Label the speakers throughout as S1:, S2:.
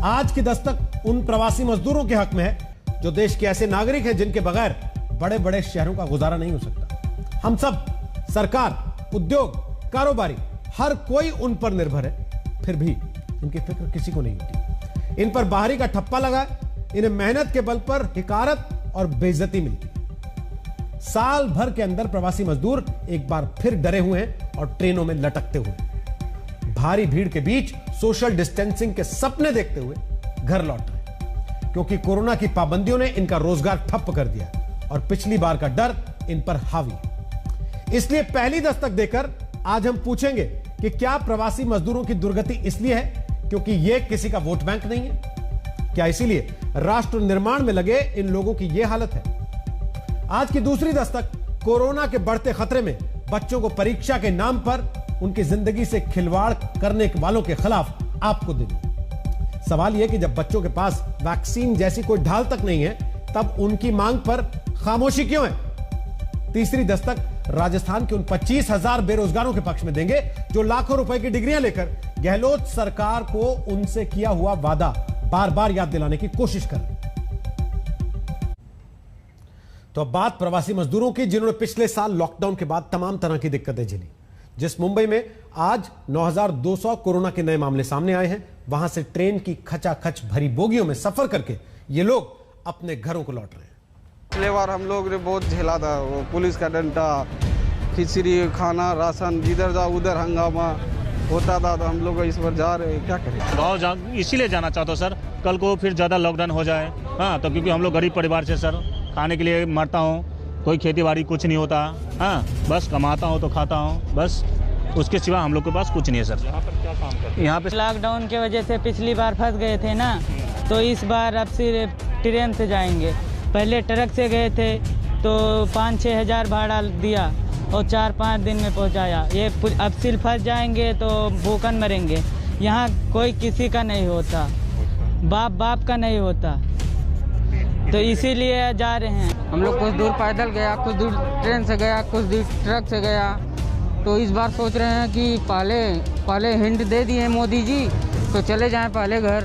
S1: आज की दस्तक उन प्रवासी मजदूरों के हक में है जो देश के ऐसे नागरिक हैं जिनके बगैर बड़े बड़े शहरों का गुजारा नहीं हो सकता। हम सब, सरकार, उद्योग, कारोबारी, हर कोई उन पर निर्भर है, फिर भी इनकी फिक्र किसी को नहीं होती। इन पर बाहरी का ठप्पा लगा, इन्हें मेहनत के बल पर हिकारत और बेइज्जती मिलती। साल भर के अंदर प्रवासी मजदूर एक बार फिर डरे हुए हैं और ट्रेनों में लटकते हुए भारी भीड़ के बीच सोशल डिस्टेंसिंग के सपने देखते हुए घर लौट रहे, क्योंकि कोरोना की पाबंदियों ने इनका रोजगार ठप कर दिया और पिछली बार का डर इन पर हावी। इसलिए पहली दस्तक देकर आज हम पूछेंगे कि क्या प्रवासी मजदूरों की दुर्गति इसलिए है क्योंकि यह किसी का वोट बैंक नहीं है? क्या इसीलिए राष्ट्र निर्माण में लगे इन लोगों की यह हालत है? आज की दूसरी दस्तक कोरोना के बढ़ते खतरे में बच्चों को परीक्षा के नाम पर उनकी जिंदगी से खिलवाड़ करने वालों के खिलाफ आपको देनी। सवाल यह कि जब बच्चों के पास वैक्सीन जैसी कोई ढाल तक नहीं है, तब उनकी मांग पर खामोशी क्यों है? तीसरी दस्तक राजस्थान के उन 25,000 बेरोजगारों के पक्ष में देंगे जो लाखों रुपए की डिग्रियां लेकर गहलोत सरकार को उनसे किया हुआ वादा बार बार याद दिलाने की कोशिश कर रहे हैं। तो अब बात प्रवासी मजदूरों की जिन्होंने पिछले साल लॉकडाउन के बाद तमाम तरह की दिक्कतें झेली। जिस मुंबई में आज 9,200 कोरोना के नए मामले सामने आए हैं, वहां से ट्रेन की खचाखच भरी बोगियों में सफर करके ये लोग अपने घरों को लौट रहे हैं।
S2: पिछले बार हम लोग ने बहुत झेला था, वो पुलिस का डंडा, खिचड़ी, खाना, राशन, जिधर जाओ उधर हंगामा होता था। तो हम लोग इस बार जा रहे हैं, क्या करें।
S3: गाँव इसीलिए जाना चाहता हूँ सर, कल को फिर ज़्यादा लॉकडाउन हो जाए। हाँ, तो क्योंकि हम लोग गरीब परिवार से सर, खाने के लिए मरता हूँ, कोई खेती बाड़ी कुछ नहीं होता। हाँ, बस कमाता हूँ तो खाता हूँ, बस उसके सिवा हम लोग के पास कुछ नहीं है सर। यहाँ पर क्या काम करते हैं? यहाँ पे
S4: लॉकडाउन की वजह से पिछली बार फंस गए थे ना, तो इस बार अब सिर्फ ट्रेन से जाएंगे। पहले ट्रक से गए थे तो 5-6 हज़ार भाड़ा दिया और 4-5 दिन में पहुंचाया। ये अब सिर्फ फंस जाएंगे तो भूखन मरेंगे। यहाँ कोई किसी का नहीं होता, बाप का नहीं होता, तो इसीलिए जा रहे हैं।
S5: हम लोग कुछ दूर पैदल गया, कुछ दूर ट्रेन से गया, कुछ दूर ट्रक से गया। तो इस बार सोच रहे हैं कि पहले हिंट दे दिए मोदी जी, तो चले जाएं पहले घर।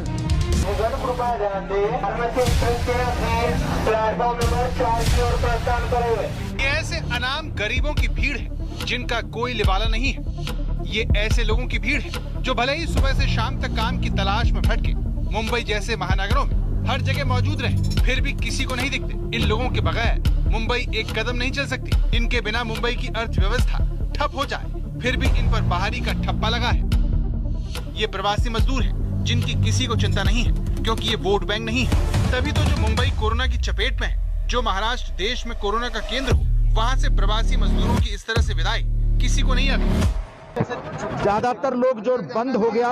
S6: ये ऐसे अनाम गरीबों की भीड़ है जिनका कोई लिवाला नहीं है। ये ऐसे लोगों की भीड़ है जो भले ही सुबह से शाम तक काम की तलाश में भटके मुंबई जैसे महानगरों में हर जगह मौजूद रहे, फिर भी किसी को नहीं दिखते। इन लोगों के बगैर मुंबई एक कदम नहीं चल सकती। इनके बिना मुंबई की अर्थव्यवस्था ठप हो जाए, फिर भी इन पर बाहरी का ठप्पा लगा है। ये प्रवासी मजदूर हैं जिनकी किसी को चिंता नहीं है, क्योंकि ये वोट बैंक नहीं है। तभी तो जो मुंबई कोरोना की चपेट में है, जो महाराष्ट्र देश में कोरोना का केंद्र हो, वहाँ से प्रवासी मजदूरों की इस तरह से विदाई किसी को नहीं आती।
S7: ज्यादातर लोग जो बंद हो गया,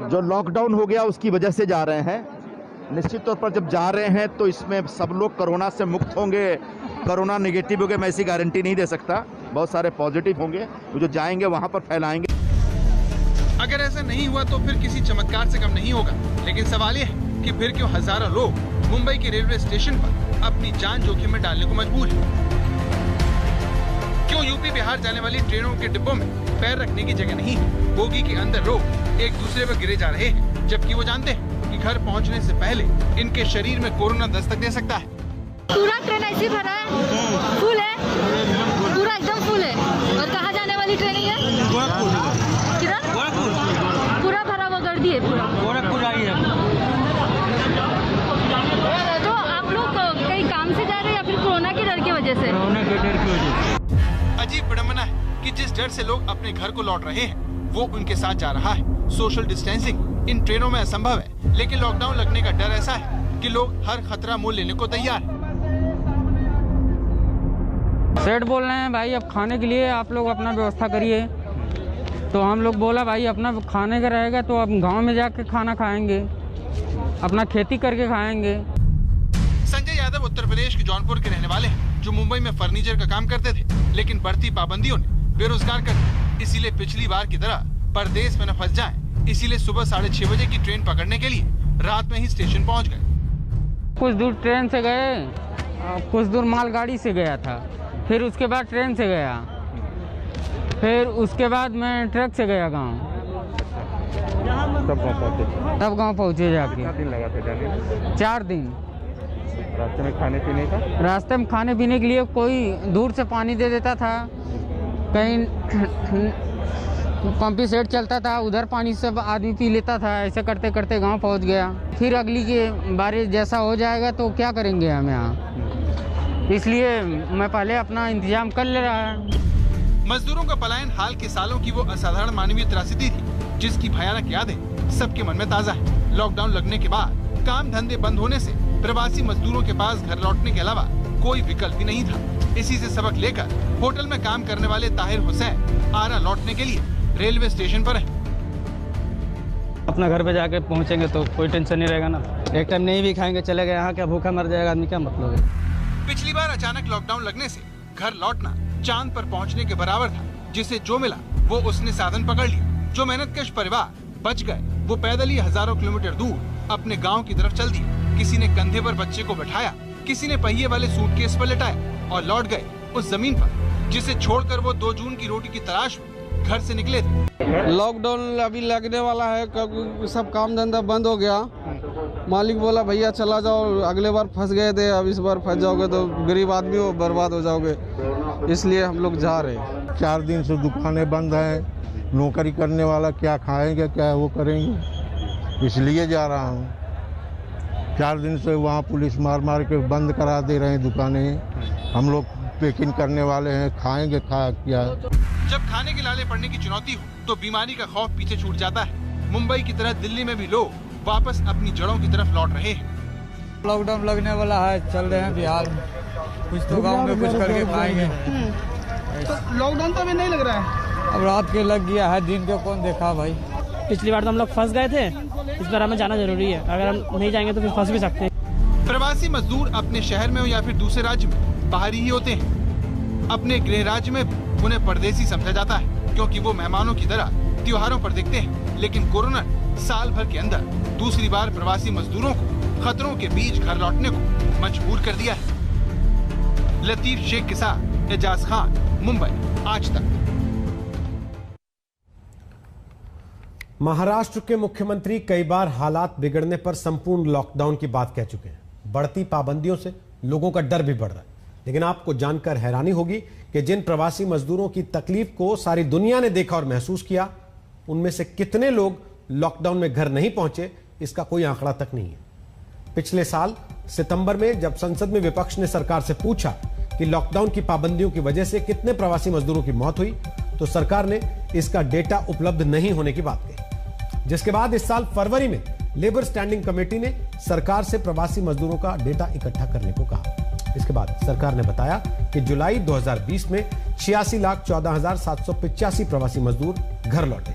S7: जो लॉकडाउन हो गया, उसकी वजह से जा रहे हैं। निश्चित तौर पर जब जा रहे हैं तो इसमें सब लोग कोरोना से मुक्त होंगे, कोरोना नेगेटिव होंगे, मैं ऐसी गारंटी नहीं दे सकता। बहुत सारे पॉजिटिव होंगे, वो जो जाएंगे वहां पर फैलाएंगे।
S6: अगर ऐसा नहीं हुआ तो फिर किसी चमत्कार से कम नहीं होगा। लेकिन सवाल यह है कि फिर क्यों हजारों लोग मुंबई के रेलवे स्टेशन पर अपनी जान जोखिम में डालने को मजबूर हैं? क्यों यूपी बिहार जाने वाली ट्रेनों के डिब्बों में पैर रखने की जगह नहीं है? बोगी के अंदर लोग एक दूसरे पर गिरे जा रहे हैं, जबकि वो जानते हैं कि घर पहुंचने से पहले इनके शरीर में कोरोना दस्तक दे सकता है।
S8: पूरा ट्रेन ऐसी भरा है, फुल है, पूरा एकदम फुल है। और कहाँ जाने वाली ट्रेन है? किधर? पूरा भरा हुआ गर्दी है, पूरा ही है। तो आप लोग कहीं काम से जा रहे हैं या फिर कोरोना के डर की वजह से?
S5: कोरोना के डर की वजह से।
S6: अजीब विडंबना है कि जिस डर से लोग अपने घर को लौट रहे हैं, वो उनके साथ जा रहा है। सोशल डिस्टेंसिंग इन ट्रेनों में असंभव है, लेकिन लॉकडाउन लगने का डर ऐसा है कि लोग हर खतरा मोल लेने को तैयार हैं।
S5: सेठ बोल रहे हैं भाई अब खाने के लिए आप लोग अपना व्यवस्था करिए। तो हम लोग बोला भाई अपना खाने का रहेगा तो अब गांव में जाके खाना खाएंगे, अपना खेती करके खाएंगे।
S6: संजय यादव उत्तर प्रदेश के जौनपुर के रहने वाले हैं, जो मुंबई में फर्नीचर का काम करते थे, लेकिन बढ़ती पाबंदियों ने बेरोजगार कर दिया। इसीलिए पिछली बार की तरह परदेश में न फंस जाएं, इसीलिए सुबह 6:30 बजे की ट्रेन पकड़ने के लिए रात में ही स्टेशन पहुंच गए।
S5: कुछ दूर ट्रेन से गए, कुछ दूर मालगाड़ी से गया था, फिर उसके बाद ट्रेन से गया, फिर उसके बाद मैं ट्रक से गया गाँव।
S9: तब गाँव पहुँचे?
S5: तब गांव पहुँचे जाके।
S9: कितना दिन लगा था जाने में?
S5: 4 दिन।
S9: रास्ते में खाने पीने का?
S5: रास्ते में खाने पीने के लिए कोई दूर से पानी दे देता था, कहीं पंपी सेट चलता था, उधर पानी सब आदमी पी लेता था। ऐसे करते करते गांव पहुंच गया। फिर अगली के बारे जैसा हो जाएगा तो क्या करेंगे हम यहाँ, इसलिए मैं पहले अपना इंतजाम कर ले रहा है।
S6: मजदूरों का पलायन हाल के सालों की वो असाधारण मानवीय त्रासदी थी जिसकी भयानक यादें सबके मन में ताजा है। लॉकडाउन लगने के बाद काम धंधे बंद होने से प्रवासी मजदूरों के पास घर लौटने के अलावा कोई विकल्प ही नहीं था। इसी से सबक लेकर होटल में काम करने वाले ताहिर हुसैन आरा लौटने के लिए रेलवे स्टेशन पर है।
S10: अपना घर पे जाके पहुंचेंगे तो कोई टेंशन नहीं रहेगा ना। एक टाइम नहीं भी खाएंगे चले गए, यहाँ क्या भूखा मर जाएगा आदमी, क्या मतलब है।
S6: पिछली बार अचानक लॉकडाउन लगने से घर लौटना चांद पर पहुंचने के बराबर था। जिसे जो मिला वो उसने साधन पकड़ लिया। जो मेहनतकश परिवार बच गए वो पैदल ही हजारों किलोमीटर दूर अपने गांव की तरफ चल दिए। किसी ने कंधे पर बच्चे को बैठाया, किसी ने पहिए वाले सूटकेस पर लिटाया और लौट गए उस जमीन पर जिसे छोड़कर वो 2 जून की रोटी की तलाश में घर से निकले थे।
S2: लॉकडाउन अभी लगने वाला है, सब काम धंधा बंद हो गया। मालिक बोला भैया चला जाओ, अगले बार फंस गए थे, अब इस बार फंस जाओगे तो गरीब आदमी हो, बर्बाद हो जाओगे, इसलिए हम लोग जा रहे हैं।
S11: 4 दिन से दुकानें बंद हैं, नौकरी करने वाला क्या खाएंगे क्या वो करेंगे, इसलिए जा रहा हूँ। 4 दिन से वहाँ पुलिस मार मार के बंद करा दे रहे हैं दुकानें। हम लोग पैकिंग करने वाले हैं, खाएंगे क्या।
S6: जब खाने के लाले पड़ने की चुनौती हो तो बीमारी का खौफ पीछे छूट जाता है। मुंबई की तरह दिल्ली में भी लोग वापस अपनी जड़ों की तरफ लौट रहे हैं।
S12: लॉकडाउन लगने वाला है, चल रहे हैं बिहार, कुछ तो गांव में कुछ करके खाएंगे।
S13: तो लॉकडाउन तो अभी नहीं लग रहा है,
S12: अब रात के लग गया है, दिन के कौन देखा भाई।
S14: पिछली बार तो हम लोग फंस गए थे, इस बार हमें जाना जरूरी है। अगर हम नहीं जाएंगे तो फिर फंस भी सकते हैं।
S6: प्रवासी मजदूर अपने शहर में हो या फिर दूसरे राज्य में बाहरी ही होते हैं। अपने गृह राज्य में उन्हें परदेसी समझा जाता है क्योंकि वो मेहमानों की तरह त्योहारों पर दिखते हैं। लेकिन कोरोना साल भर के अंदर दूसरी बार प्रवासी मजदूरों को खतरों के बीच घर लौटने को मजबूर कर दिया है। लतीफ शेख के साथ एजाज खान, मुंबई, आज तक।
S1: महाराष्ट्र के मुख्यमंत्री कई बार हालात बिगड़ने पर संपूर्ण लॉकडाउन की बात कह चुके हैं। बढ़ती पाबंदियों से लोगों का डर भी बढ़ रहा है। लेकिन आपको जानकर हैरानी होगी कि जिन प्रवासी मजदूरों की तकलीफ को सारी दुनिया ने देखा और महसूस किया, उनमें से कितने लोग लॉकडाउन में घर नहीं पहुंचे, इसका कोई आंकड़ा तक नहीं है। पिछले साल सितंबर में जब संसद में विपक्ष ने सरकार से पूछा कि लॉकडाउन की पाबंदियों की वजह से कितने प्रवासी मजदूरों की मौत हुई, तो सरकार ने इसका डेटा उपलब्ध नहीं होने की बात कही। जिसके बाद इस साल फरवरी में लेबर स्टैंडिंग कमेटी ने सरकार से प्रवासी मजदूरों का डेटा इकट्ठा करने को कहा। इसके बाद सरकार ने बताया कि जुलाई 2020 में 86,14,785 प्रवासी मजदूर घर लौटे,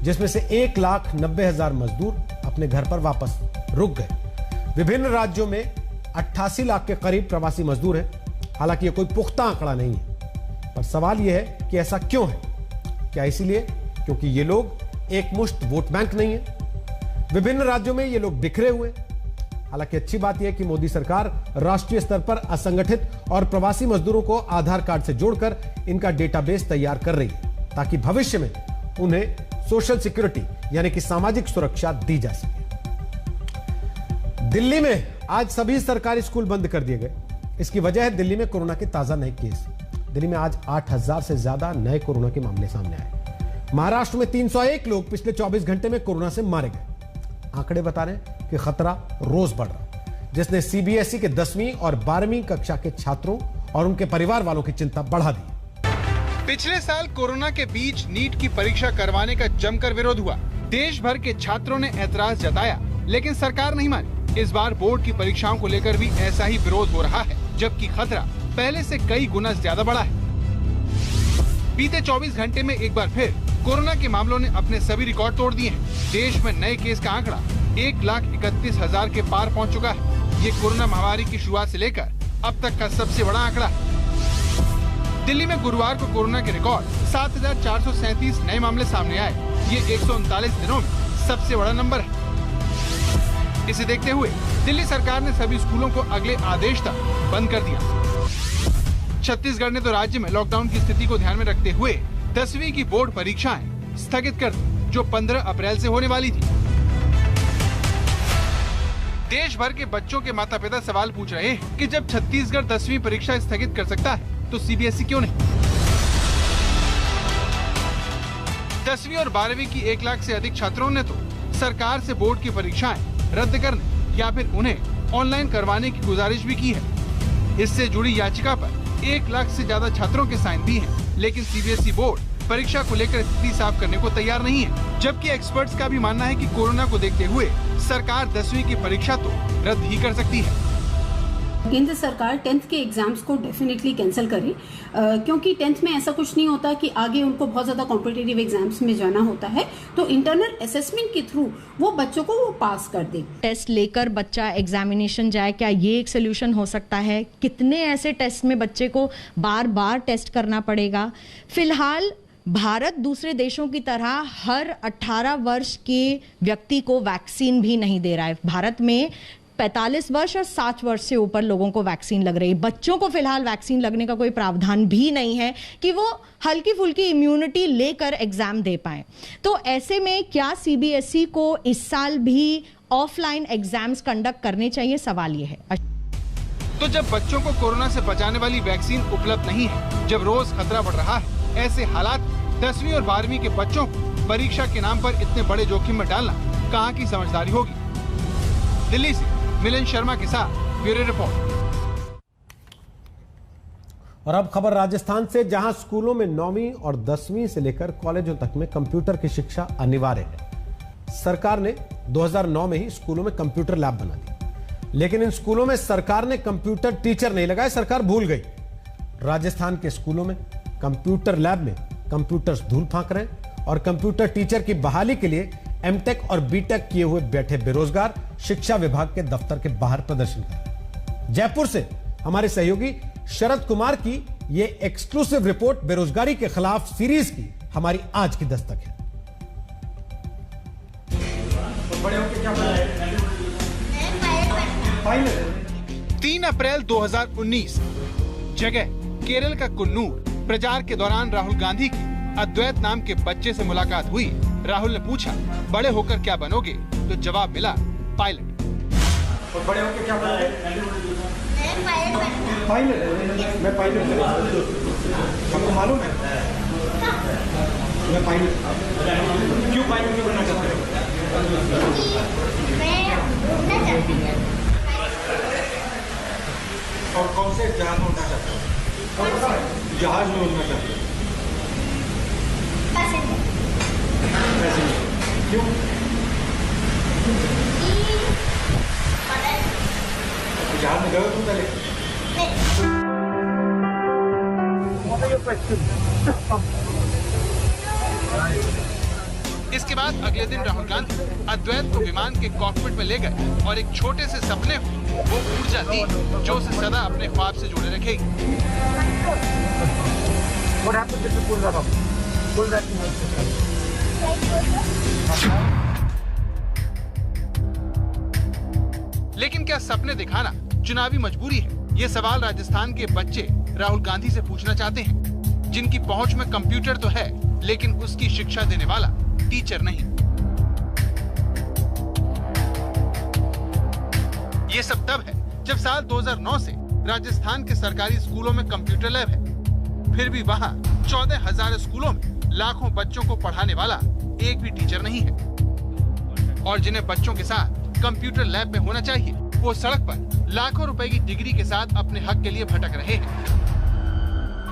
S1: जिसमें से 1,90,000 मजदूर अपने घर पर वापस रुक गए। विभिन्न राज्यों में 88 लाख के करीब प्रवासी मजदूर हैं। हालांकि यह कोई पुख्ता आंकड़ा नहीं है, पर सवाल यह है कि ऐसा क्यों है। क्या इसीलिए क्योंकि ये लोग एक मुश्त वोट बैंक नहीं है? विभिन्न राज्यों में ये लोग बिखरे हुए। हालांकि अच्छी बात यह है कि मोदी सरकार राष्ट्रीय स्तर पर असंगठित और प्रवासी मजदूरों को आधार कार्ड से जोड़कर इनका डेटाबेस तैयार कर रही है, ताकि भविष्य में उन्हें सोशल सिक्योरिटी यानी कि सामाजिक सुरक्षा दी जा सके। दिल्ली में आज सभी सरकारी स्कूल बंद कर दिए गए। इसकी वजह है दिल्ली में कोरोना के ताजा नए केस। दिल्ली में आज 8,000 से ज्यादा नए कोरोना के मामले सामने आए। महाराष्ट्र में 301 लोग पिछले 24 घंटे में कोरोना से मारे गए। आंकड़े बता रहे हैं कि खतरा रोज बढ़ रहा है, जिसने सीबीएसई के 10वीं और 12वीं कक्षा के छात्रों और उनके परिवार वालों की चिंता बढ़ा दी।
S6: पिछले साल कोरोना के बीच नीट की परीक्षा करवाने का जमकर विरोध हुआ। देश भर के छात्रों ने ऐतराज जताया, लेकिन सरकार नहीं मानी। इस बार बोर्ड की परीक्षाओं को लेकर भी ऐसा ही विरोध हो रहा है, जबकि खतरा पहले से कई गुना ज्यादा बढ़ा है। बीते 24 घंटे में एक बार फिर कोरोना के मामलों ने अपने सभी रिकॉर्ड तोड़ दिए हैं। देश में नए केस का आंकड़ा 1,31,000 के पार पहुंच चुका है। ये कोरोना महामारी की शुरुआत से लेकर अब तक का सबसे बड़ा आंकड़ा है। दिल्ली में गुरुवार को कोरोना के रिकॉर्ड 7,437 नए मामले सामने आए। ये 139 दिनों में सबसे बड़ा नंबर है। इसे देखते हुए दिल्ली सरकार ने सभी स्कूलों को अगले आदेश तक बंद कर दिया। छत्तीसगढ़ ने तो राज्य में लॉकडाउन की स्थिति को ध्यान में रखते हुए 10वीं की बोर्ड परीक्षाएं स्थगित कर दी, जो 15 अप्रैल से होने वाली थी। देश भर के बच्चों के माता पिता सवाल पूछ रहे हैं कि जब छत्तीसगढ़ 10वीं परीक्षा स्थगित कर सकता है तो सीबीएसई क्यों नहीं। 10वीं और 12वीं की 1 लाख से अधिक छात्रों ने तो सरकार से बोर्ड की परीक्षाएं रद्द करने या फिर उन्हें ऑनलाइन करवाने की गुजारिश भी की है। इससे जुड़ी याचिका पर 1 लाख से ज्यादा छात्रों के साइन भी हैं, लेकिन सीबीएसई बोर्ड परीक्षा को लेकर स्थिति साफ करने को तैयार नहीं है। जबकि एक्सपर्ट्स का भी मानना है कि कोरोना को देखते हुए सरकार 10वीं की परीक्षा तो रद्द ही कर सकती है।
S15: केंद्र सरकार 10th के एग्जाम्स को डेफिनेटली कैंसिल करे, क्योंकि 10th में ऐसा कुछ नहीं होता कि आगे उनको बहुत ज्यादा कॉम्पिटिटिव एग्जाम्स में जाना होता है, तो इंटरनल असेसमेंट के थ्रू वो बच्चों को वो पास कर दे।
S16: टेस्ट लेकर बच्चा एग्जामिनेशन जाए, क्या ये एक सोल्यूशन हो सकता है? कितने ऐसे टेस्ट में बच्चे को बार बार टेस्ट करना पड़ेगा? फिलहाल भारत दूसरे देशों की तरह हर 18 वर्ष के व्यक्ति को वैक्सीन भी नहीं दे रहा है। भारत में 45 वर्ष और 60 वर्ष से ऊपर लोगों को वैक्सीन लग रही है। बच्चों को फिलहाल वैक्सीन लगने का कोई प्रावधान भी नहीं है कि वो हल्की फुल्की इम्यूनिटी लेकर एग्जाम दे पाए। तो ऐसे में क्या सीबीएसई को इस साल भी ऑफलाइन एग्जाम्स कंडक्ट करने चाहिए? सवाल ये है।
S6: तो जब बच्चों को कोरोना से बचाने वाली वैक्सीन उपलब्ध नहीं है, जब रोज खतरा बढ़ रहा है, ऐसे हालात 10वीं और 12वीं के बच्चों को परीक्षा के नाम पर इतने बड़े जोखिम में डालना कहां की समझदारी होगी? दिल्ली से मिलन शर्मा के साथ ब्यूरो रिपोर्ट।
S1: और अब खबर राजस्थान से, जहां स्कूलों में 9वीं और 10वीं से लेकर कॉलेजों तक में कंप्यूटर की शिक्षा अनिवार्य है। सरकार ने 2009 में ही स्कूलों में कंप्यूटर लैब बना दी, लेकिन इन स्कूलों में सरकार ने कंप्यूटर टीचर नहीं लगाए, सरकार भूल गई। राजस्थान के स्कूलों में कंप्यूटर लैब में कंप्यूटर्स धूल फांक रहे हैं और कंप्यूटर टीचर की बहाली के लिए एमटेक और बीटेक किए हुए बैठे बेरोजगार शिक्षा विभाग के दफ्तर के बाहर प्रदर्शन कर रहे हैं। जयपुर से हमारे सहयोगी शरद कुमार की यह एक्सक्लूसिव रिपोर्ट बेरोजगारी के खिलाफ सीरीज की हमारी आज की दस्तक है।
S6: 3 अप्रैल 2019, जगह केरल का कुन्नूर। प्रचार के दौरान राहुल गांधी की अद्वैत नाम के बच्चे से मुलाकात हुई। राहुल ने पूछा, बड़े होकर क्या बनोगे? तो जवाब मिला, पायलट।
S17: और बड़े होकर क्या बनोगे? पायलट। मैं पायलट आपको मालूम है? मैं पायलट। क्यों पायलट क्यों बनना चाहते हो? और कौन से जहाज में उड़ना चाहते हो? जहाज में उड़ना चाहते हो? क्यों? जहाज में गए तुम पहले?
S6: इसके बाद अगले दिन राहुल गांधी अद्वैत को विमान के कॉकपिट में ले गए और एक छोटे से सपने को वो ऊर्जा दी जो उसे सदा अपने ख्वाब से जुड़े रखेगी। लेकिन क्या सपने दिखाना चुनावी मजबूरी है? ये सवाल राजस्थान के बच्चे राहुल गांधी से पूछना चाहते हैं, जिनकी पहुंच में कंप्यूटर तो है, लेकिन उसकी शिक्षा देने वाला टीचर नहीं। ये सब तब है जब साल 2009 से राजस्थान के सरकारी स्कूलों में कंप्यूटर लैब है, फिर भी वहाँ 14,000 स्कूलों में लाखों बच्चों को पढ़ाने वाला एक भी टीचर नहीं है। और जिन्हें बच्चों के साथ कंप्यूटर लैब में होना चाहिए, वो सड़क पर लाखों रुपए की डिग्री के साथ अपने हक के लिए भटक रहे हैं।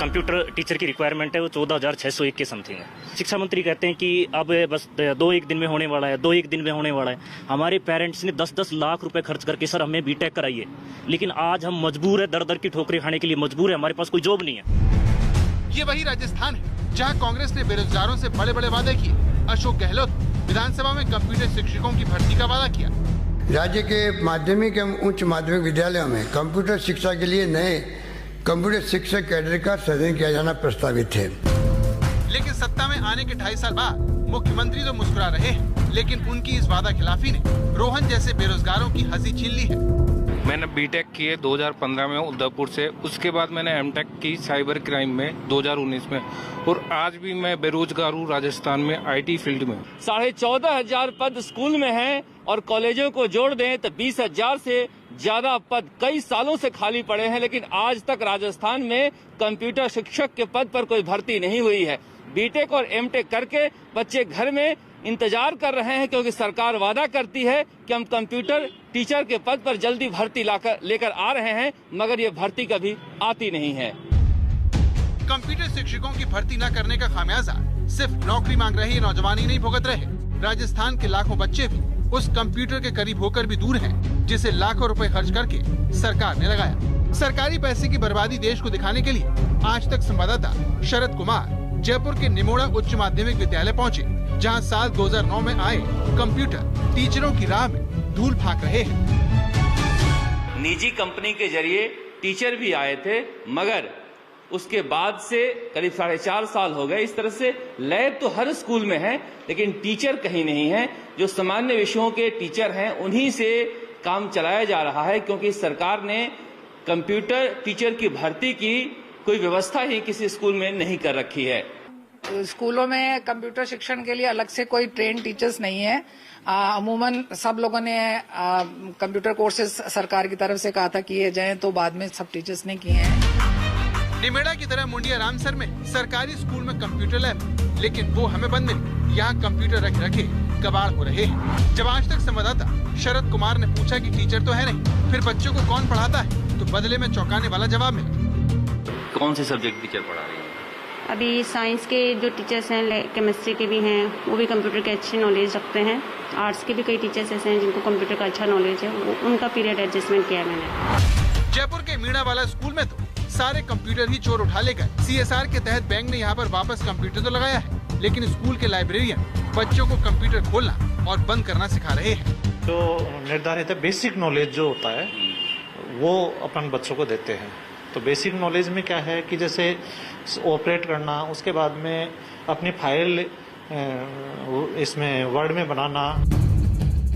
S18: कंप्यूटर टीचर की रिक्वायरमेंट है वो 14,601 के समथिंग है। शिक्षा मंत्री कहते हैं कि अब बस 2-1 दिन में होने वाला है, 2-1 दिन में होने वाला है। हमारे पेरेंट्स ने 10-10 लाख रुपए खर्च करके सर हमें बीटेक कराइए, लेकिन आज हम मजबूर है, दर-दर की ठोकरें खाने के लिए मजबूर है, हमारे पास कोई जॉब नहीं है।
S6: ये वही राजस्थान है जहाँ कांग्रेस ने बेरोजगारों से बड़े बड़े वादे किए। अशोक गहलोत विधानसभा में कंप्यूटर शिक्षकों की भर्ती का वादा किया।
S19: राज्य के माध्यमिक एवं उच्च माध्यमिक विद्यालयों में कंप्यूटर शिक्षा के लिए नए कंप्यूटर शिक्षक कैडर का सृजन किया जाना प्रस्तावित है।
S6: लेकिन सत्ता में आने के 2.5 साल बाद मुख्यमंत्री तो मुस्कुरा रहे हैं, लेकिन उनकी इस वादा खिलाफी ने रोहन जैसे बेरोजगारों की हंसी छीन ली है।
S20: मैंने बीटेक की है 2015 में उदयपुर से, उसके बाद मैंने एमटेक की साइबर क्राइम में 2019 में, और आज भी मैं बेरोजगार हूँ राजस्थान में आईटी फील्ड में।
S21: 14,500 पद स्कूल में हैं, और कॉलेजों को जोड़ दें तो 20,000 से ज्यादा पद कई सालों से खाली पड़े हैं, लेकिन आज तक राजस्थान में कंप्यूटर शिक्षक के पद पर कोई भर्ती नहीं हुई है। बीटेक और एमटेक करके बच्चे घर में इंतजार कर रहे हैं, क्योंकि सरकार वादा करती है कि हम कंप्यूटर टीचर के पद पर जल्दी भर्ती लेकर आ रहे हैं, मगर ये भर्ती कभी आती नहीं है।
S6: कंप्यूटर शिक्षकों की भर्ती न करने का खामियाजा सिर्फ नौकरी मांग रहे नौजवान ही नहीं भुगत रहे। राजस्थान के लाखों बच्चे भी उस कंप्यूटर के करीब होकर भी दूर हैं, जिसे लाखों रुपए खर्च करके सरकार ने लगाया। सरकारी पैसे की बर्बादी देश को दिखाने के लिए आज तक संवाददाता शरद कुमार जयपुर के निमोड़ा उच्च माध्यमिक विद्यालय पहुँचे, जहाँ साल 2009 में आए कंप्यूटर टीचरों की राह में धूल फाक रहे हैं।
S21: निजी कंपनी के जरिए टीचर भी आए थे, मगर उसके बाद से करीब 4.5 साल हो गए। इस तरह से लैब तो हर स्कूल में है, लेकिन टीचर कहीं नहीं है। जो सामान्य विषयों के टीचर हैं उन्हीं से काम चलाया जा रहा है, क्योंकि सरकार ने कंप्यूटर टीचर की भर्ती की कोई व्यवस्था ही किसी स्कूल में नहीं कर रखी है।
S22: स्कूलों में कंप्यूटर शिक्षण के लिए अलग से कोई ट्रेन टीचर्स नहीं है। अमूमन सब लोगों ने कंप्यूटर कोर्सेज सरकार की तरफ से कहा था किए जाएं, तो बाद में सब टीचर्स ने किए हैं।
S6: निमेड़ा की तरह मुंडिया रामसर में सरकारी स्कूल में कंप्यूटर लैब, लेकिन वो हमें बंद मिली। यहाँ कंप्यूटर रखे कबाड़ हो रहे हैं। जब आज तक संवाददाता शरद कुमार ने पूछा कि टीचर तो है नहीं, फिर बच्चों को कौन पढ़ाता है, तो बदले में चौंकाने वाला जवाब मिला।
S21: कौन से सब्जेक्ट टीचर पढ़ा रही है?
S23: अभी साइंस के जो टीचर्स हैं, केमिस्ट्री के भी हैं, वो भी कंप्यूटर के अच्छी नॉलेज रखते हैं। आर्ट्स के भी कई टीचर्स ऐसे हैं जिनको कंप्यूटर का अच्छा नॉलेज है, वो उनका पीरियड एडजस्टमेंट किया है मैंने।
S6: जयपुर के मीणा वाला स्कूल में तो सारे कंप्यूटर ही चोर उठा ले गए। CSR के तहत बैंक ने यहाँ पर वापस कंप्यूटर तो लगाया है, लेकिन स्कूल के लाइब्रेरियन बच्चों को कंप्यूटर खोलना और बंद करना सिखा रहे हैं।
S24: जो निर्धारित है बेसिक नॉलेज जो होता है वो अपन बच्चों को देते हैं। तो बेसिक नॉलेज में क्या है कि जैसे ऑपरेट करना, उसके बाद में अपनी फाइल इसमें वर्ड में बनाना।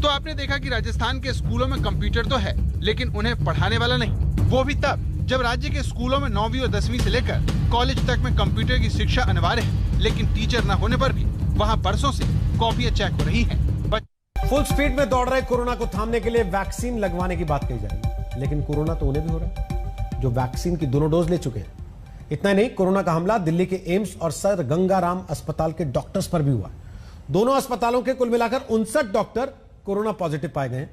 S6: तो आपने देखा कि राजस्थान के स्कूलों में कंप्यूटर तो है, लेकिन उन्हें पढ़ाने वाला नहीं। वो भी तब जब राज्य के स्कूलों में 9वीं और 10वीं से लेकर कॉलेज तक में कंप्यूटर की शिक्षा अनिवार्य है, लेकिन टीचर न होने पर भी वहाँ बरसों से कॉपियां चेक हो रही हैं।
S1: फुल स्पीड में दौड़ रहे कोरोना को थामने के लिए वैक्सीन लगवाने की बात कही जा रही है, लेकिन कोरोना तो उन्हें भी हो रहा है जो वैक्सीन की दोनों डोज ले चुके हैं। इतना नहीं, कोरोना का हमला दिल्ली के एम्स और सर गंगाराम अस्पताल के डॉक्टर्स पर भी हुआ। दोनों अस्पतालों के कुल मिलाकर 59 डॉक्टर कोरोना पॉजिटिव पाए गए।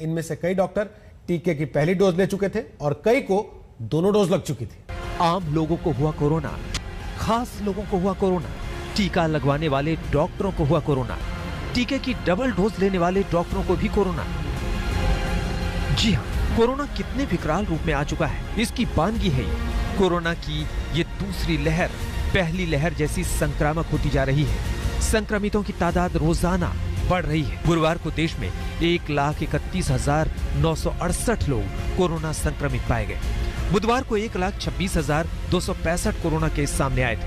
S1: इनमें से कई डॉक्टर टीके की पहली डोज ले चुके थे और कई को दोनों डोज लग चुकी थी।
S25: आम लोगों को हुआ कोरोना, खास लोगों को हुआ कोरोना, टीका लगवाने वाले डॉक्टरों को हुआ कोरोना, टीके की डबल डोज लेने वाले डॉक्टरों को भी कोरोना। जी हाँ, कोरोना कितने विकराल रूप में आ चुका है, इसकी बानगी है ये। कोरोना की ये दूसरी लहर पहली लहर जैसी संक्रामक होती जा रही है। संक्रमितों की तादाद रोजाना बढ़ रही है। गुरुवार को देश में 1,31,968 लोग कोरोना संक्रमित पाए गए। बुधवार को 1,26,265 कोरोना केस सामने आए थे,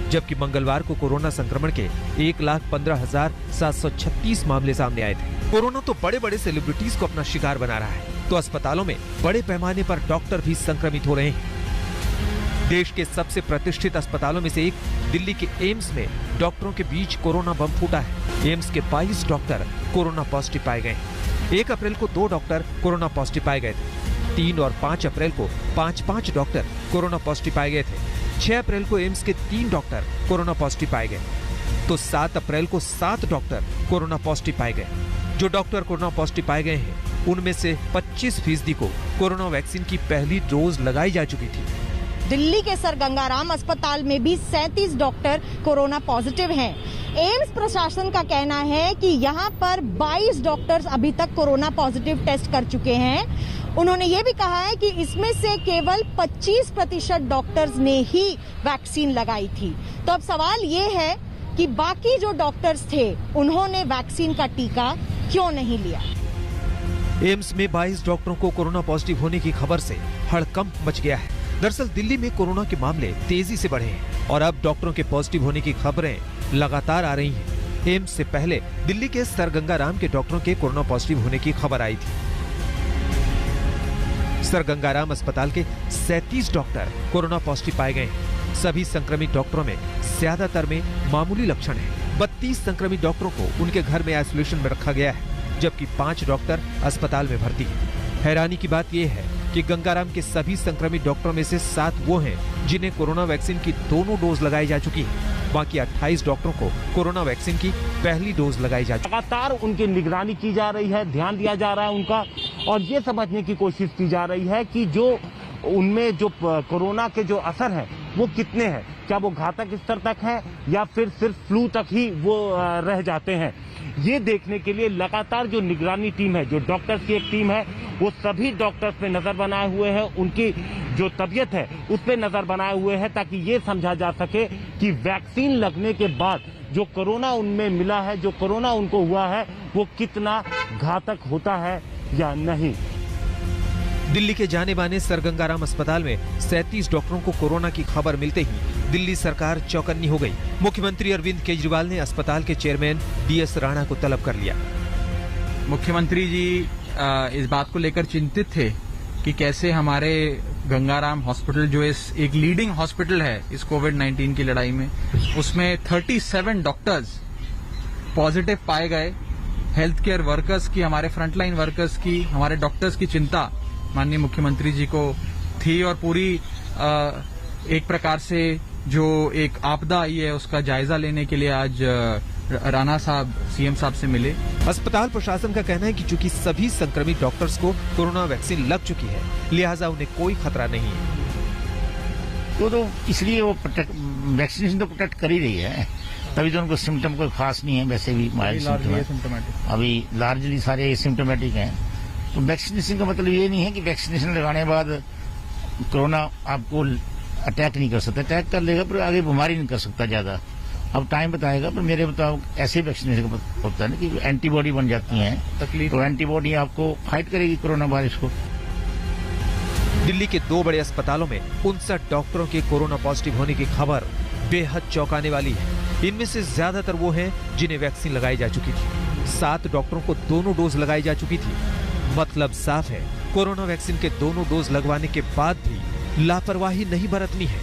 S25: जबकि मंगलवार को कोरोना संक्रमण के 1,15,736 मामले सामने आए थे। कोरोना तो बड़े बड़े सेलिब्रिटीज को अपना शिकार बना रहा है, तो अस्पतालों में बड़े पैमाने पर डॉक्टर भी संक्रमित हो रहे हैं। देश के सबसे प्रतिष्ठित अस्पतालों में से एक दिल्ली के एम्स में डॉक्टरों के बीच कोरोना बम फूटा है। एम्स के 22 डॉक्टर कोरोना पॉजिटिव पाए गए। 1 अप्रैल को 2 डॉक्टर कोरोना पॉजिटिव पाए गए थे। 3 और 5 अप्रैल को 5 डॉक्टर कोरोना पॉजिटिव पाए गए थे। 6 अप्रैल को एम्स के 3 डॉक्टर कोरोना पॉजिटिव पाए गए, तो 7 अप्रैल को 7 डॉक्टर कोरोना पॉजिटिव पाए गए। जो डॉक्टर कोरोना पॉजिटिव पाए गए हैं, उनमें से 25% को कोरोना वैक्सीन की पहली डोज लगाई जा चुकी थी।
S16: दिल्ली के सर गंगाराम अस्पताल में भी 37 डॉक्टर कोरोना पॉजिटिव हैं। एम्स प्रशासन का कहना है कि यहां पर 22 डॉक्टर्स अभी तक कोरोना पॉजिटिव टेस्ट कर चुके हैं। उन्होंने ये भी कहा है कि इसमें से केवल 25% डॉक्टर्स ने ही वैक्सीन लगाई थी। तो अब सवाल ये है कि बाकी जो डॉक्टर्स थे, उन्होंने वैक्सीन का टीका क्यों नहीं लिया।
S25: एम्स में 22 डॉक्टरों को कोरोना पॉजिटिव होने की खबर से हड़कंप मच गया है। दरअसल दिल्ली में कोरोना के मामले तेजी से बढ़े हैं और अब डॉक्टरों के पॉजिटिव होने की खबरें लगातार आ रही हैं। एम्स से पहले दिल्ली के सर गंगाराम के डॉक्टरों के कोरोना पॉजिटिव होने की खबर आई थी। सर गंगाराम अस्पताल के 37 डॉक्टर कोरोना पॉजिटिव पाए गए हैं। सभी संक्रमित डॉक्टरों में ज्यादातर में मामूली लक्षण है। 32 संक्रमित डॉक्टरों को उनके घर में आइसोलेशन में रखा गया है। जबकि 5 डॉक्टर अस्पताल में भर्ती हैं। हैरानी की बात यह है कि गंगाराम के सभी संक्रमित डॉक्टरों में से 7 वो हैं जिन्हें कोरोना वैक्सीन की दोनों डोज लगाई जा चुकी है। बाकी 28 डॉक्टरों को कोरोना वैक्सीन की पहली डोज लगाई जा चुकी है।
S3: लगातार उनकी निगरानी की जा रही है, ध्यान दिया जा रहा है उनका, और ये समझने की कोशिश की जा रही है कि जो उनमें जो कोरोना के जो असर है वो कितने हैं, क्या वो घातक स्तर तक है या फिर सिर्फ फ्लू तक ही वो रह जाते हैं। ये देखने के लिए लगातार जो निगरानी टीम है, जो डॉक्टर्स की एक टीम है, वो सभी डॉक्टर्स पे नजर बनाए हुए हैं, उनकी जो तबीयत है उस पे नजर बनाए हुए हैं, ताकि ये समझा जा सके कि वैक्सीन लगने के बाद जो कोरोना उनमें मिला है, जो कोरोना उनको हुआ है, वो कितना घातक होता है या नहीं।
S25: दिल्ली के जाने माने सर गंगाराम अस्पताल में 37 डॉक्टरों को कोरोना की खबर मिलते ही दिल्ली सरकार चौकन्नी हो गई। मुख्यमंत्री अरविंद केजरीवाल ने अस्पताल के चेयरमैन DS राणा को तलब कर लिया।
S4: मुख्यमंत्री जी इस बात को लेकर चिंतित थे कि कैसे हमारे गंगाराम हॉस्पिटल, जो एक लीडिंग हॉस्पिटल है इस कोविड-19 की लड़ाई में, उसमें 37 डॉक्टर्स पॉजिटिव पाए गए। हेल्थ केयर वर्कर्स की, हमारे फ्रंटलाइन वर्कर्स की, हमारे डॉक्टर्स की चिंता माननीय मुख्यमंत्री जी को थी, और पूरी एक प्रकार से जो एक आपदा आई है उसका जायजा लेने के लिए आज राणा साहब CM साहब से मिले।
S25: अस्पताल प्रशासन का कहना है कि चूंकि सभी संक्रमित डॉक्टर्स को कोरोना वैक्सीन लग चुकी है, लिहाजा उन्हें कोई खतरा नहीं है।
S7: तो इसलिए वो वैक्सीनेशन तो प्रोटेक्ट कर ही रही है, तभी तो उनको सिम्टम कोई खास नहीं है, वैसे भी माइल्ड सिम्टम है। अभी लार्जली सारे सिम्टोमेटिक हैं। तो वैक्सीनेशन का मतलब ये नहीं है कि वैक्सीनेशन लगाने के बाद कोरोना आपको अटैक नहीं कर सकता, अटैक कर लेगा पर आगे बीमारी नहीं कर सकता ज्यादा। अब टाइम बताएगा, पर मेरे मुताबिक ऐसे वैक्सीनेशन का होता है ना कि एंटीबॉडी बन जाती है, तो एंटीबॉडी आपको फाइट करेगी कोरोना वायरस को।
S25: दिल्ली के 2 बड़े अस्पतालों में 59 डॉक्टरों के कोरोना पॉजिटिव होने की खबर बेहद चौंकाने वाली है। इनमें से ज्यादातर वो हैं जिन्हें वैक्सीन लगाई जा चुकी थी। 7 डॉक्टरों को दोनों डोज लगाई जा चुकी थी। मतलब साफ है, कोरोना वैक्सीन के दोनों डोज लगवाने के बाद भी लापरवाही नहीं बरतनी है।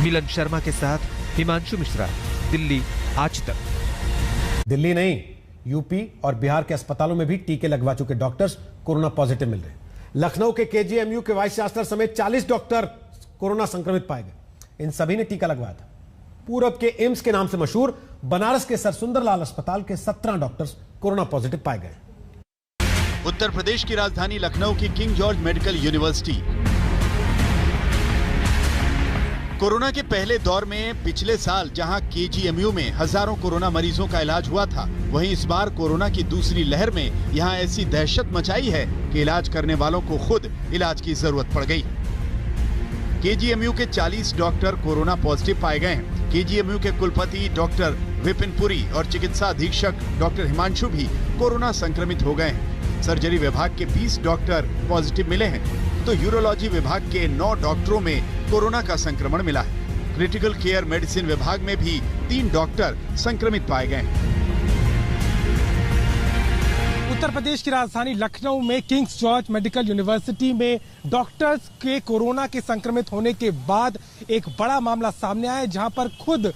S25: मिलन शर्मा के साथ हिमांशु मिश्रा, दिल्ली आज तक।
S1: दिल्ली नहीं, यूपी और बिहार के अस्पतालों में भी टीके लगवा चुके डॉक्टर्स कोरोना पॉजिटिव मिल रहे हैं। लखनऊ के KGMU के वाइस चांसलर समेत 40 डॉक्टर कोरोना संक्रमित पाए गए। इन सभी ने टीका लगवाया था। पूरब के एम्स के नाम से मशहूर बनारस के सर सुंदरलाल अस्पताल के 17 डॉक्टर्स कोरोना पॉजिटिव पाए गए।
S8: उत्तर प्रदेश की राजधानी लखनऊ की king George medical university corona के पहले दौर में पिछले साल जहां KGMU में हजारों कोरोना मरीजों का इलाज हुआ था, वहीं इस बार कोरोना की दूसरी लहर में यहां ऐसी दहशत मचाई है कि इलाज करने वालों को खुद इलाज की जरूरत पड़ गई। KGMU के 40 डॉक्टर कोरोना पॉजिटिव पाए गए हैं। KGMU के कुलपति डॉक्टर विपिन पुरी और चिकित्सा अधीक्षक डॉक्टर हिमांशु भी कोरोना संक्रमित हो गए हैं। सर्जरी विभाग के 20 डॉक्टर पॉजिटिव मिले हैं, तो यूरोलॉजी विभाग के 9 डॉक्टरों में कोरोना का संक्रमण मिला है। क्रिटिकल केयर मेडिसिन विभाग में भी 3 डॉक्टर संक्रमित पाए गए हैं।
S17: उत्तर प्रदेश की राजधानी लखनऊ में किंग्स जॉर्ज मेडिकल यूनिवर्सिटी में डॉक्टर्स के कोरोना के संक्रमित होने के बाद एक बड़ा मामला सामने आया, जहां पर खुद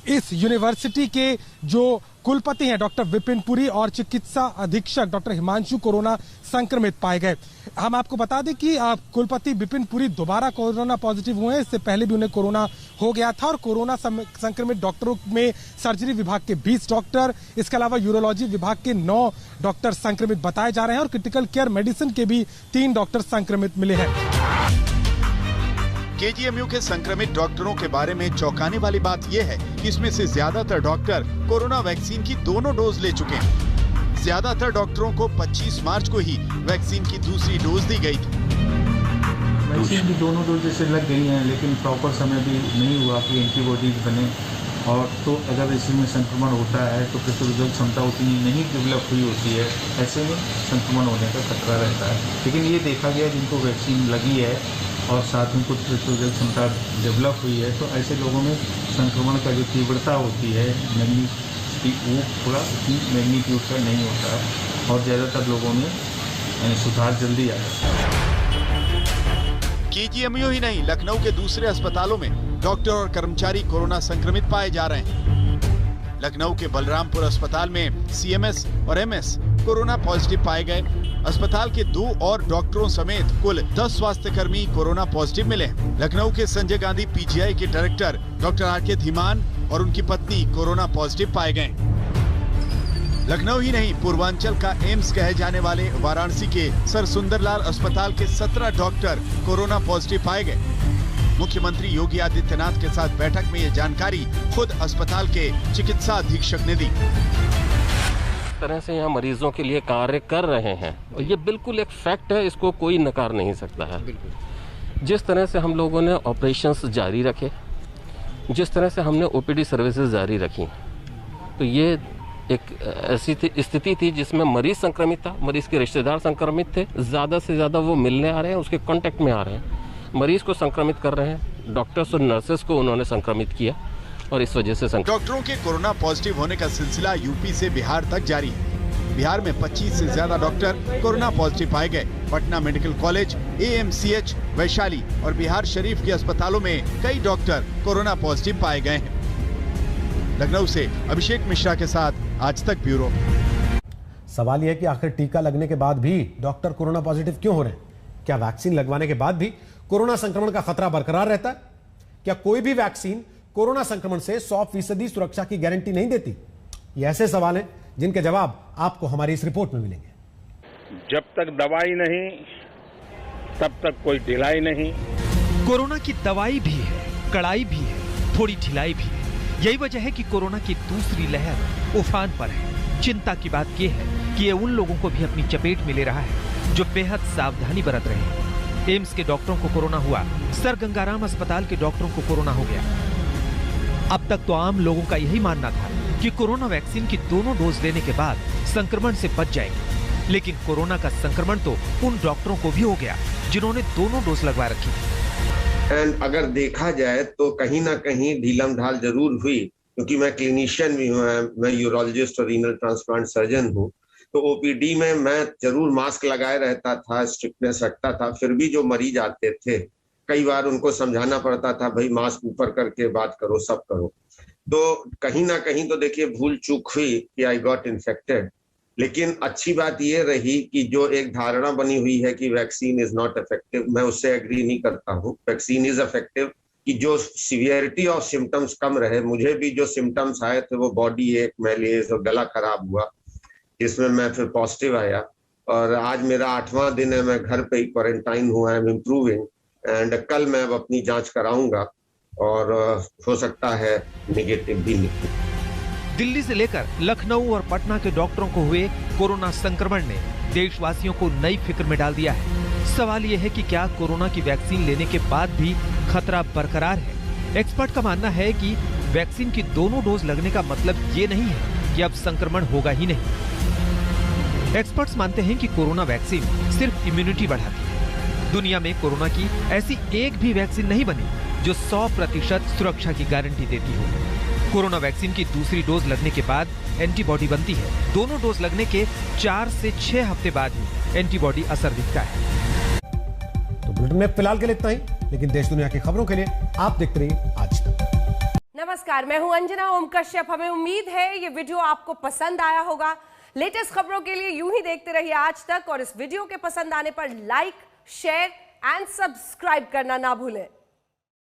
S17: इस यूनिवर्सिटी के जो कुलपति हैं डॉक्टर विपिन पुरी और चिकित्सा अधीक्षक डॉक्टर हिमांशु कोरोना संक्रमित पाए गए। हम आपको बता दें कि कुलपति विपिन पुरी दोबारा कोरोना पॉजिटिव हुए हैं। इससे पहले भी उन्हें कोरोना हो गया था और कोरोना संक्रमित डॉक्टरों में सर्जरी विभाग के 20 डॉक्टर, इसके अलावा यूरोलॉजी विभाग के 9 डॉक्टर संक्रमित बताए जा रहे हैं और क्रिटिकल केयर मेडिसिन के भी 3 डॉक्टर संक्रमित मिले हैं।
S8: KGMU के संक्रमित डॉक्टरों के बारे में चौंकाने वाली बात यह है कि इसमें से ज्यादातर डॉक्टर कोरोना वैक्सीन की दोनों डोज ले चुके हैं। ज्यादातर डॉक्टरों को 25 मार्च को ही वैक्सीन की दूसरी डोज दी गई थी।
S9: वैक्सीन की दोनों डोज जैसे लग गई हैं, लेकिन प्रॉपर समय भी नहीं हुआ कि एंटीबॉडीज बने, और तो अगर इसमें संक्रमण होता है तो प्रतिरोधक क्षमता उतनी नहीं डेवलप हुई होती है, ऐसे में संक्रमण होने का खतरा रहता है। लेकिन ये देखा गया जिनको वैक्सीन लगी है और साथ में कुछ प्रतिरोधक क्षमता डेवलप हुई है, तो ऐसे लोगों में संक्रमण का जो तीव्रता होती है वो थोड़ा उतनी मैग्नीट्यूड का नहीं होता है और ज़्यादातर लोगों में सुधार जल्दी आ जाता है।
S8: KGMU ही नहीं, लखनऊ के दूसरे अस्पतालों में डॉक्टर और कर्मचारी कोरोना संक्रमित पाए जा रहे हैं। लखनऊ के बलरामपुर अस्पताल में सीएमएस और एमएस कोरोना पॉजिटिव पाए गए। अस्पताल के 2 और डॉक्टरों समेत कुल 10 स्वास्थ्यकर्मी कोरोना पॉजिटिव मिले। लखनऊ के संजय गांधी पीजीआई के डायरेक्टर डॉक्टर आर.के. धीमान और उनकी पत्नी कोरोना पॉजिटिव पाए गए। लखनऊ ही नहीं, पूर्वांचल का एम्स कहे जाने वाले वाराणसी के सर सुंदरलाल अस्पताल के 17 डॉक्टर कोरोना पॉजिटिव पाए गए। मुख्यमंत्री योगी आदित्यनाथ के साथ बैठक में ये जानकारी खुद अस्पताल के चिकित्सा अधीक्षक ने दी।
S2: तरह से यहाँ मरीजों के लिए कार्य कर रहे हैं और ये बिल्कुल एक फैक्ट है, इसको कोई नकार नहीं सकता है। जिस तरह से हम लोगों ने ऑपरेशंस जारी रखे, जिस तरह से हमने ओपीडी सर्विसेज जारी रखी, तो ये एक ऐसी स्थिति थी जिसमें मरीज संक्रमित था, मरीज के रिश्तेदार संक्रमित थे, ज्यादा से ज्यादा वो मिलने आ रहे हैं, उसके कांटेक्ट में आ रहे हैं, मरीज को संक्रमित कर रहे हैं, डॉक्टर्स और नर्सेस को उन्होंने संक्रमित किया और इस वजह से
S8: डॉक्टरों के कोरोना पॉजिटिव होने का सिलसिला यूपी से बिहार तक जारी है। बिहार में 25 से ज्यादा डॉक्टर कोरोना पॉजिटिव पाए गए। पटना मेडिकल कॉलेज, एएमसीएच, वैशाली और बिहार शरीफ के अस्पतालों में कई डॉक्टर कोरोना पॉजिटिव पाए गए हैं। लखनऊ से अभिषेक मिश्रा के साथ आज तक ब्यूरो।
S1: सवाल यह है कि आखिर टीका लगने के बाद भी डॉक्टर कोरोना पॉजिटिव क्यों हो रहे हैं? क्या वैक्सीन लगवाने के बाद भी कोरोना संक्रमण का खतरा बरकरार रहता है? क्या कोई भी वैक्सीन कोरोना संक्रमण से 100% सुरक्षा की गारंटी नहीं देती? ये ऐसे सवाल हैं जिनके जवाब आपको हमारी इस रिपोर्ट में मिलेंगे।
S5: जब तक दवाई नहीं तब तक कोई ढिलाई नहीं।
S25: कोरोना की दवाई भी है, कड़ाई भी है, थोड़ी ढिलाई भी है। यही वजह है कि कोरोना की दूसरी लहर उफान पर है। चिंता की बात यह है कि ये उन लोगों को भी अपनी चपेट में ले रहा है जो बेहद सावधानी बरत रहे हैं। एम्स के डॉक्टरों को कोरोना हुआ, सर गंगाराम अस्पताल के डॉक्टरों को कोरोना हो गया। अब तक तो आम लोगों का यही मानना था कि कोरोना वैक्सीन की दोनों डोज लेने के बाद संक्रमण से बच जाएंगे, लेकिन कोरोना का संक्रमण तो उन डॉक्टरों को भी हो गया जिन्होंने दोनों डोज लगवा रखी थी।
S10: एंड अगर देखा जाए तो कहीं ना कहीं ढीलम ढाल जरूर हुई, क्योंकि मैं क्लिनिशियन भी हूँ, मैं यूरोलॉजिस्ट और रीनल ट्रांसप्लांट सर्जन हूँ, तो ओपीडी में मैं जरूर मास्क लगाए रहता था, स्ट्रिक्टनेस रखता था। फिर भी जो मरीज आते थे कई बार उनको समझाना पड़ता था, भाई मास्क ऊपर करके बात करो, सब करो। तो कहीं ना कहीं तो देखिए भूल चूक हुई कि आई गॉट इन्फेक्टेड। लेकिन अच्छी बात ये रही कि जो एक धारणा बनी हुई है कि वैक्सीन इज नॉट इफेक्टिव, मैं उससे एग्री नहीं करता हूँ। वैक्सीन इज इफेक्टिव कि जो सीवियरिटी ऑफ सिम्टम्स कम रहे। मुझे भी जो सिम्टम्स आए थे वो बॉडी एक, मैलेज और गला खराब हुआ, जिसमें मैं फिर पॉजिटिव आया और आज मेरा 8वां दिन है, मैं घर पे ही क्वारंटाइन हुआ, आई एम इम्प्रूविंग एंड कल मैं अब अपनी जांच कराऊंगा और हो सकता है नेगेटिव भी निकले।
S25: दिल्ली से लेकर लखनऊ और पटना के डॉक्टरों को हुए कोरोना संक्रमण ने देशवासियों को नई फिक्र में डाल दिया है। सवाल यह है कि क्या कोरोना की वैक्सीन लेने के बाद भी खतरा बरकरार है? एक्सपर्ट का मानना है कि वैक्सीन की दोनों डोज लगने का मतलब ये नहीं है कि अब संक्रमण होगा ही नहीं। एक्सपर्ट्स मानते हैं कि कोरोना वैक्सीन सिर्फ इम्यूनिटी बढ़ाती है। दुनिया में कोरोना की ऐसी एक भी वैक्सीन नहीं बनी जो 100% सुरक्षा की गारंटी देती हो। कोरोना वैक्सीन की दूसरी डोज लगने के बाद एंटीबॉडी बनती है। दोनों डोज लगने के 4 से 6 हफ्ते बाद ही एंटीबॉडी असर दिखता है।
S1: तो बुलेटिन में फिलहाल के लिए इतना ही, लेकिन देश दुनिया की खबरों के लिए आप देखते रहिए आज तक।
S11: नमस्कार, मैं हूं अंजना ओम कश्यप। हमें उम्मीद है ये वीडियो आपको पसंद आया होगा। लेटेस्ट खबरों के लिए यूं ही देखते रहिए आज तक और इस वीडियो के पसंद आने पर लाइक, शेयर एंड सब्सक्राइब करना ना भूलें।